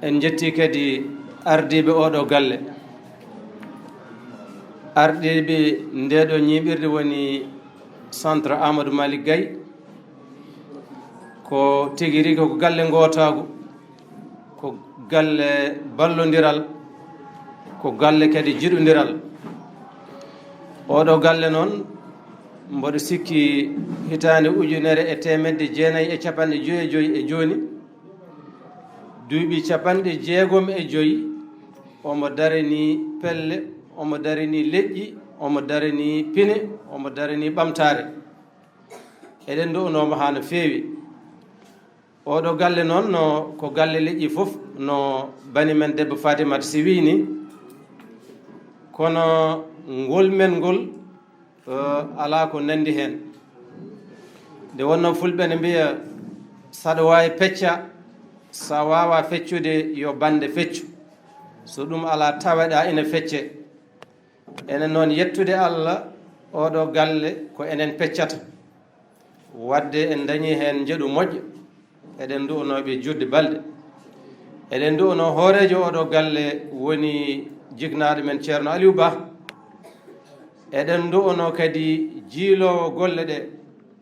en jetti kadi ardiɓe oɗo galle. Ardiɓe ndeɗo ñiɓirde woni centre Amadou Malick Gaye, ko tigi rigi ko galle gotago, ko galle ballodiral, ko galle kadi jiɗodiral. Oɗo galle noon mboɗo sikki hitande 1995 e joni duuɓi 65 omo darini pelle, omo darini leƴƴi, omo darini pine, omo darini ɓamtare. eɗen du'unomo ha no feewi. oɗo galle noon ko galle leƴƴi fof no bani men debbo Fatimata Sy wini, kono ngol men ngol ala ko nandi hen. nde wonno fulɓe ne mbiya saɗa wawi pecca, sa wawa feccude yo bande feccu, so ɗum ala taweɗa ina fecce. enen noon yettude Allah, oɗo galle ko enen peccata, wadde en dañi hen jeeɗu moƴƴo. eɗen du'unoɓe judde balɗe. eɗen du'uno hoorejo oɗo galle woni jignaɗo men ceerno Aliou Ba. eɗen du'uno kadi jiilowo golle ɗe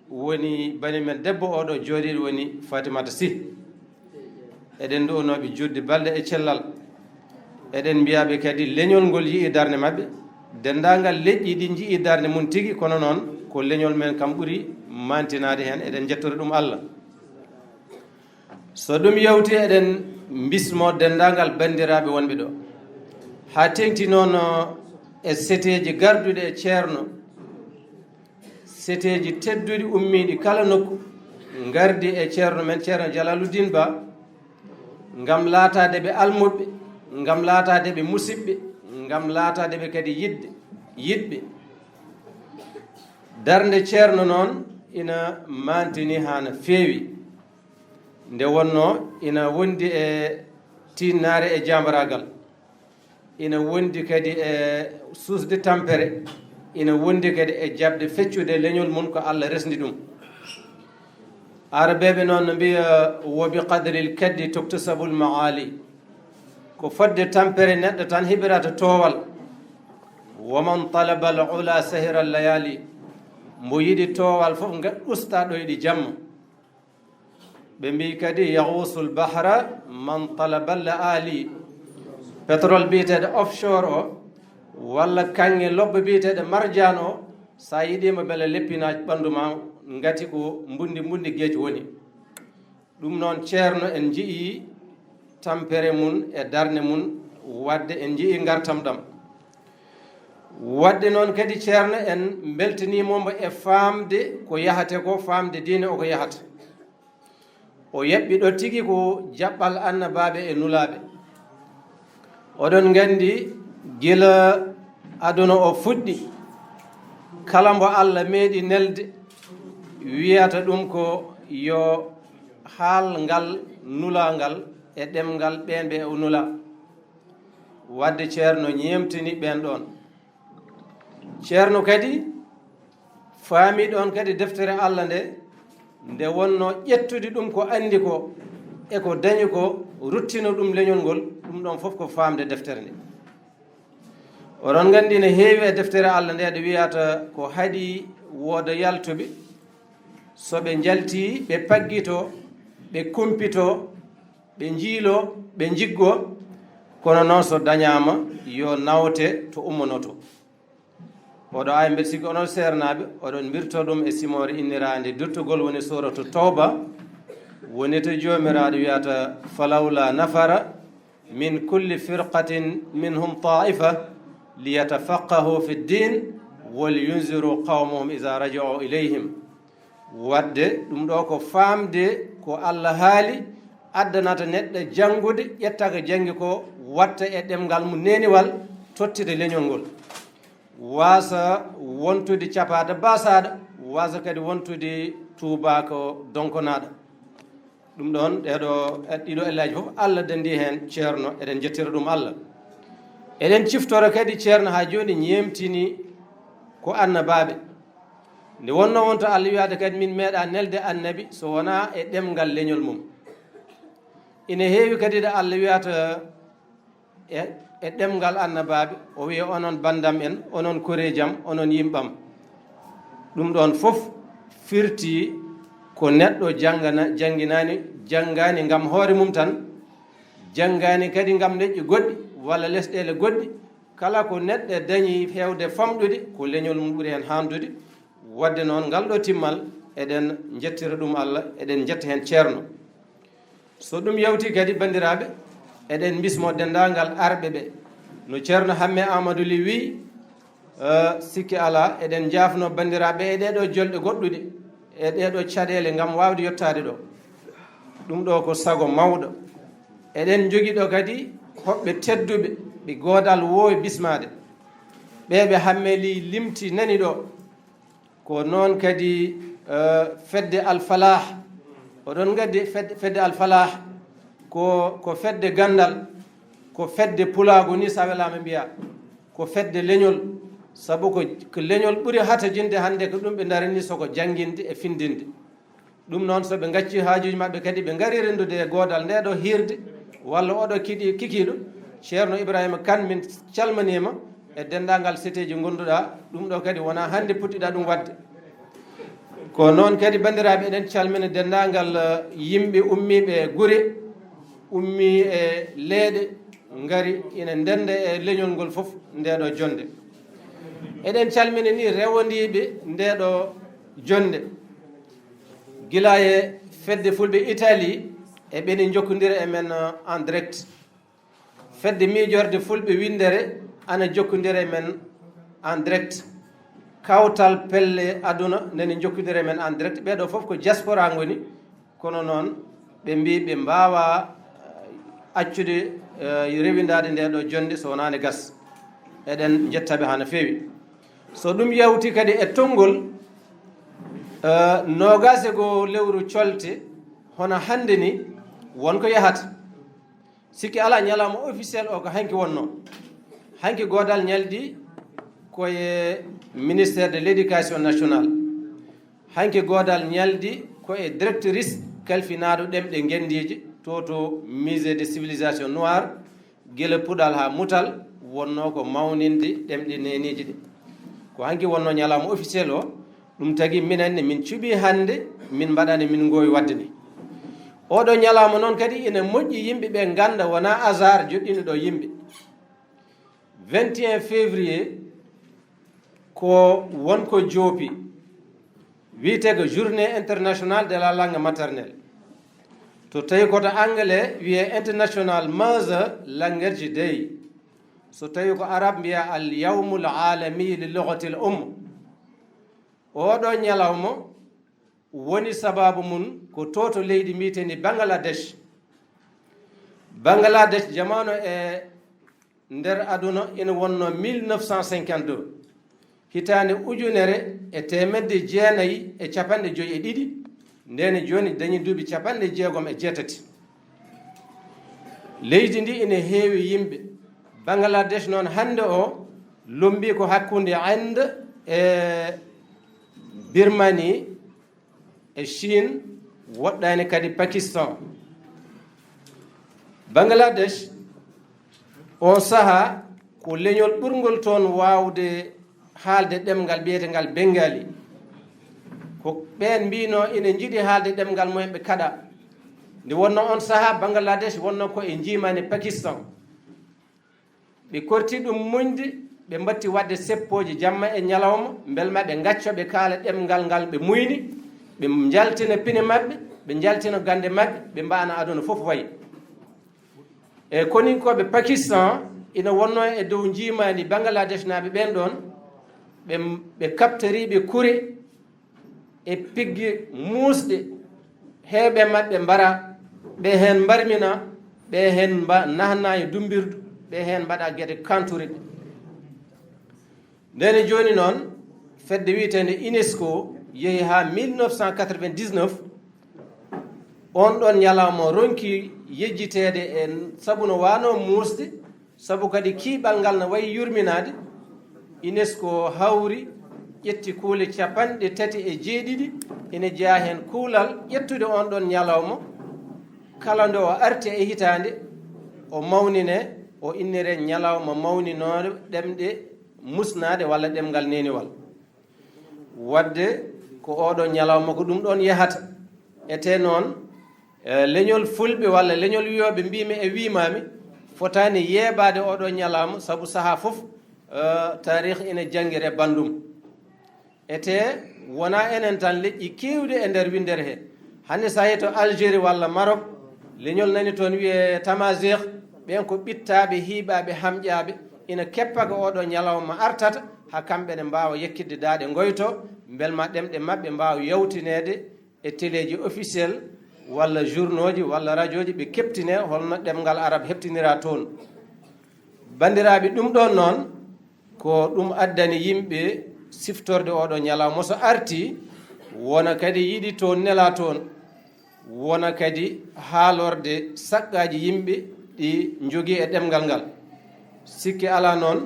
woni bani men debbo oɗo jooɗiɗo woni Fatimata Sy. eɗen du'unoɓe judde balɗe e cellal. eɗen mbiyaɓe kadi leñol ngol yii darde mabɓe, dendagal leƴƴi ɗi jii darde mum tigui, kono noon ko leñol men kam ɓuuri mantinade hen. eɗen jettora ɗum Allah. so ɗum yewti eɗen bismo dendagal bandiraɓe wonɓe ɗo, ha tengti noon e seteji garduɗe e ceerno, seteji tedduɗi ummiɗi kala nokku gardi e ceerno men ceerno Jalaluddin Ba, ngam laatade ɓe almuɓe, ngam laatade ɓe musidɓe, ngam laatade ɓe kadi yiɗɓe. darde ceerno noon ina mantini ha no feewi, nde wonno ina wondi e tinnare e jambaragal, ina wondi kadi e susde tampere, ina wondi kadi e jabde feccude leñol mum ko Allah resdi ɗum. arabeɓe noon no mbiya wo bi qadril kaddi tuktasabul maali, ko fodde tampere neɗɗo tan heɓirata towal. waman talaba al ula sahira layali, mbo yiɗi towal fof usta ɗoyɗi jamma. ɓe mbi kadi yahusul bahra man talaba al ali, pétrole biyeteɗo offshore o walla kanŋe lobbe biyeteɗo marjane o, sa yiɗima beele leppinaji ɓandu ma ngati ko mbundi gueji woni ɗum. noon ceerno en jii tampere mum e darde mum, wadde en jii gartam ɗam. wadde noon kadi ceerno en beltanimomo e famde ko yahate ko, famde diine o ko yahata. o yeɓɓi ɗo tigi ko jaɓɓal annabaɓe e nulaɓe. oɗon gandi gila aduna o fuɗɗi, kala mbo Allah meeɗi nelde wiyata ɗum ko yo haal ngal nulangal e ɗemgal ɓen ɓe o nula. wadde ceerno ñemtini ɓen ɗon. ceerno kadi faami ɗon kadi deftere Allah nde wonno ƴettude ɗum ko andi ko e ko dañi ko, ruttino ɗum leñol ngol. ɗum ɗon fof ko famde deftere nde. oɗon gandi ne heewi e deftere Allah nde ɗo wiyata ko haɗi wooda yaltuɓe, so ɓe jalti ɓe paggito, ɓe kumpito, ɓe jiilo, ɓe jiggo, kono noon so dañama yo nawte to ummanoto. oɗo ay mbeɗa sikki onon sernaɓe oɗon mbirto ɗum e simore innirande durtugol woni suratu tawba, woni to jomiraɗo wiyata falawla nafara min kulli firqatin minhum ta'ifa liyatafaqahu fi ddin walyunziru qawmahum iza raja'u ilayhim. wadde ɗum ɗo ko famde ko Allah haali addanata neɗɗo janngude ƴetta ko janngi ko watta e ɗemngal mum neniwal tottide leñol ngol wasa wontude capade basaɗo wasa kadi wontude tubako donkonaɗo ɗum ɗon ɗiɗo ellaji fof Allah dandi hen ceerno eɗen jettira ɗum Allah eɗen ciftoro kadi ceerno ha joni ñemtini ko annabaɓe nde wonno wonto Allah wiyade kadi min meeɗa nelde annabi so wona e ɗemgal leñol mum ina heewi kadi de Allah wiyata e ɗemgal annabaɓe o wiya onon bandam en onon korejam onon yimɓam ɗum ɗon fof firti ko neɗɗo janngani ngam hoore mum tan janngani kadi ngam leƴƴi goɗɗi walla lesɗele goɗɗi kala ko neɗɗo dañi hewde famɗude ko leñol mum ɓuri hen handude wadde noon ngal ɗo timmal eɗen jettira ɗum Allah eɗen jetta hen ceerno so ɗum yawti kadi bandiraɓe eɗen bismo dendagal arɓe ɓe no ceerno Hamme Amadou Ly wi sikki ala eɗen jafno bandiraɓe e ɗeɗo jolɗe goɗɗuɗe e ɗeɗo caɗele ngam wawde yettade ɗo ɗum ɗo ko sago mawɗo eɗen jogui ɗo kadi hoɓɓe tedduɓe ɓe godal wowi bismade ɓeɓe Hamme Ly limti nani ɗo ko noon kadi fedde alfalah oɗon gaddi fedde alfalah ko fedde gandal ko fedde pulago ni sa welama mbiya ko fedde leñol saabu ko leñol ɓuuri hatajinde hande ko ɗum ɓe darini soko janguinde e findinde ɗum noon soɓe gacci hajuji mabɓe kadi ɓe gari rendude e godal nde ɗo hirde walla oɗo kikiɗo ceerno Ibrahima Kane min calmanima e dendagal cité ji gonduɗa ɗum ɗo kadi wona hande puɗɗiɗa ɗum wadde ko noon kadi bandiraɓe eɗen calmina dendagal yimɓe ummiɓe guure ummi e leeɗe ngari ina ndenda e leñol ngol fof ndeɗo jonde eɗen calmina ni rewodiɓe ndeɗo jonde gila e fedde fulɓe Italie e ɓeni jokkodira e men en direct fedde miijorde fulɓe windere ana jokkodira e men en direct kawtal pelle aduna nene jokkodira e men en direct ɓeɗo fof ko diaspora ngoni kono noon ɓe mbi ɓe mbawa accude rewindade ndeɗo jonde so wonani gas eɗen jettaɓe ha no fewi so ɗum yawti kadi e tongol nogase go lewru colte hono hande ni wonko yahata sikki ala ñalawma officiel o ko hanki wonno hanki godal ñaldi koye ministére de l'éducation nationale hanki godal ñaldi koye directrice kalfinaɗo ɗemɗe gendiji to musée de civilisation noire guila puɗal ha mutal wonno ko mawninde ɗemɗe neniji ɗi ko hanki wonno ñalawma officiel o ɗum tagui minenne min cuuɓi hande min mbaɗani min gowi wadde ni oɗo ñalawma noon kadi ina moƴƴi yimɓe ɓe ganda wona hasard joɗɗino ɗo yimɓe 21 février ko wonko joopi wiyete ko journée internationale de la langue maternelle to tawi koto anglais wiye international mother language day so tawi ko arabe mbiya al yawmul alami li lughati l oɗo ñalawma woni sababu mum ko toto leydi mbitendi Bangladesh jamanu e nder aduna ina wonno 1952 hitande ujunere e temedde jeenayi e capanɗe joyi e ɗiɗi ndene joni dañi duuɓi capanɗe jeegom e jeetati leydi ndi ina heewi yimɓe Bangladesh noon hande o lombi ko hakkunde Inde e Birmanie e Chine woɗɗani kadi Pakistan Bangladesh on saaha ko leñol ɓurgol toon wawde haalde ɗemgal biyetengal bengali ko ɓen mbino ina jiiɗi haalde ɗemgal mumen ɓe kaɗa nde wonno on saaha Bangladesh wonno ko e jimani Pakistan ɓe korti ɗum muñde ɓe mbatti wadde seppoji jamma e ñalawma belma ɓe gacco ɓe kaala ɗemgal ngal ɓe muyni ɓe jaltina pine maɓɓe ɓe jaltina gande maɓɓe ɓe mbana aduna fof wayi e koninkoɓe Pakistan ina wonno e dow jimani Bangladesh naɓe ɓen ɗon ɓe kaptoriɓe kure e pigge musɗe heeɓe maɓɓe mbara ɓe heen mbarmina ɓe heen nahna e dumbirdu ɓe heen mbaɗa geɗe kantureɗe ndeni jooni noon fedde wiitende UNESCO yehi haa 1999 on ɗon ñalawma ronki yejjiteede e sabu no waano muusde sabu kadi kiiɓal ngal no wayi yurminaade UNESCO hawri ƴetti kuule 37 ene jeya heen kuulal ƴettude on ɗon ñalawma kala nde o arti e hitaande o mawnine o innire ñalawma mawninoode ɗemɗe musnaade walla ɗemngal neniwal wadde ko oɗon ñalawma ko ɗum ɗon yahata ete noon leñol fulɓe walla leñol wiyoɓe mbimi e wimami fotani yeeɓade oɗo ñalawma sabu saaha fof tarih ene janguire bandum ete wona enen tan leƴƴi kewde e nder windere he hande sa yeeto Algérie walla Maroc leñol nani toon wiye Tamazigh ɓen ko ɓittaɓe hiiɓaɓe hamƴaɓe ina keppaga oɗo ñalawma artata ha kamɓene mbawa yekkidde daaɗe goyto belma ɗemɗe mabɓe mbawa yawtinede e téléji officiel walla journaux ji walla radio ji ɓe keptine holno ɗemgal arab heptinira toon bandiraɓe ɗum ɗon noon ko ɗum addani yimɓe siftorde oɗo ñalawma so arti wona kadi yiɗi toon nela toon wona kadi haalorde saqqaji yimɓe ɗi jogui e ɗemgal ngal sikki ala noon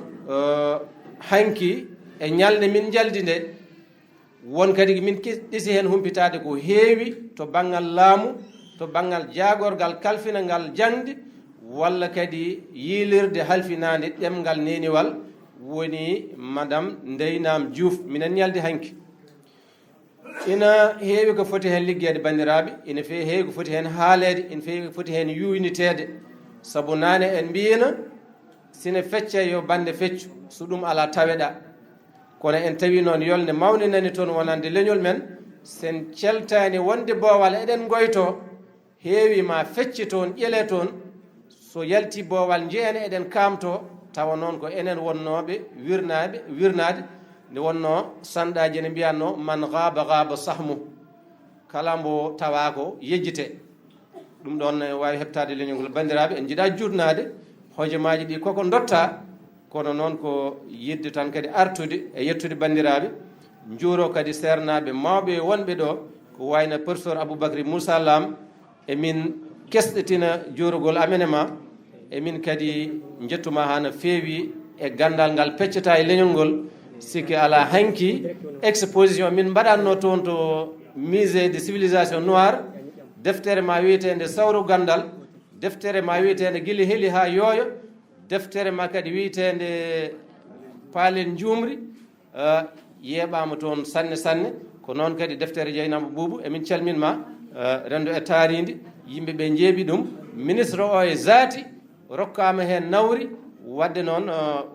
hanki e ñalde min jaldi nde won kadi min ɗisi hen humpitade ko heewi to banggal laamu to banggal jagorgal kalfinangal jangde walla kadi yiilirde halfinade ɗemgal neniwal woni madame Ndeynam Diouf minen ñaldi hanki ina heewi ko foti hen liggede bandiraɓe ina heewi ko foti hen haalede ina heewi ko foti hen yuynitede saabu nane en mbiyino sine fecce yo bande feccu so ɗum ala taweɗa kono en tawi noon yolde mawde nani toon wonande leñol men sen celtani wonde boowal eɗen goyto heewi ma fecce toon ƴele toon so yalti boowal jeene eɗen kamto tawa noon ko enen wonnoɓe wirnade nde wonno sanɗaji ne mbiyanno man gaba sahmu kala mbo tawa ko yejjite ɗum ɗon wawi heɓtade leñol ngol bandiraɓe en jiiɗa jutnade hojomaji ɗi koko dotta kono noon ko yidde tan kadi artude e yettude bandiraɓe juuro kadi sernaɓe mawɓe wonɓe ɗo ko wayno professeur Aboubacry Moussa Lam emin kesɗitina juurogol amene ma emin kadi jettuma ha no feewi e gandal ngal peccata e leñol ngol sikki ala hanki exposition min mbaɗanno toon to musée de civilisation noire deftere ma wiyetende sawru gandal deftere ma wiyetende guila heeli ha yooyo deftere ma kadi wiyetende paalen jumri yeeɓama toon sanne sanne ko noon kadi deftere Dieynaba Boubou emin calminma rendo e taaridi yimɓeɓe jeeɓi ɗum ministre o e zaati rokkama hen nawri wadde noon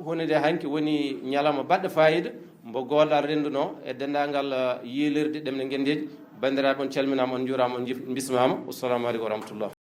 hunde hanki woni ñalawma baɗɗo fayida mbo gollal renduno e dendagal yiilirde ɗemɗe gendeji bandiraɓe on calminama on juurama on bismama wassalamu aleykum wa rahmatullah